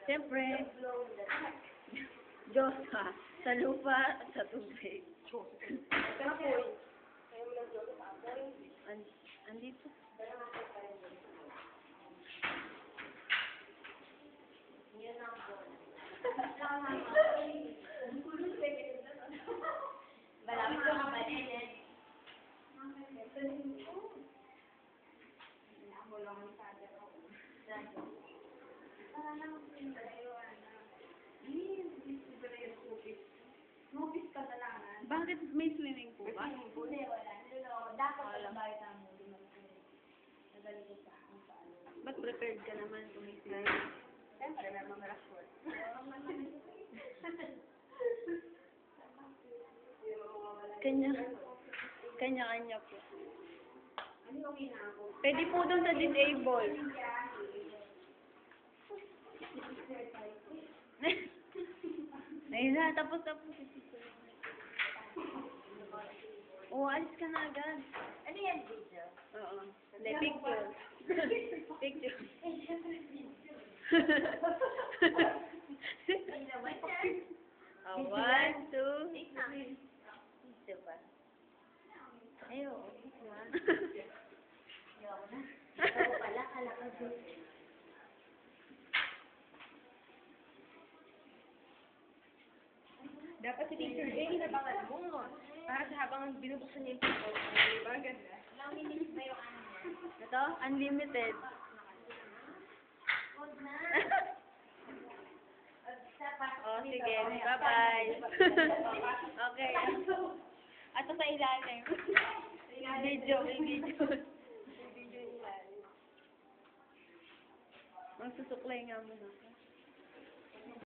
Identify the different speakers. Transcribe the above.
Speaker 1: Siyempre, Diyos ha, sa lupa at sa tubig. Andito. Bakit may swimming pool ba?
Speaker 2: Hindi, wala. Dapat bayad ang muli. Nadali ko sa
Speaker 1: Ba't prepared ka naman kung may swimming?
Speaker 2: Siyempre, may mga rashford.
Speaker 1: Kanya-kanya po. Pwede po doon sa disabled. Naisa, tapos. Oo, alis ka na agad.
Speaker 2: Ano yan, video?
Speaker 1: Oo. Hindi, picture. Picture. Oh, 1, 2.
Speaker 2: Diba? Ayaw. Ayaw na. Ako pala, kala ko doon.
Speaker 3: Dapat si Teacher Jay, hinabangan mo. Para sa habang binubuksan niya yung pinto, diba? Ganda.
Speaker 2: Ilang minutes ba yung ano?
Speaker 1: Ito, unlimited.
Speaker 2: Huwag na.
Speaker 1: Oh, sige. Bye-bye. Okay. At sa ilalim. Video. Magsusuklay nga mo.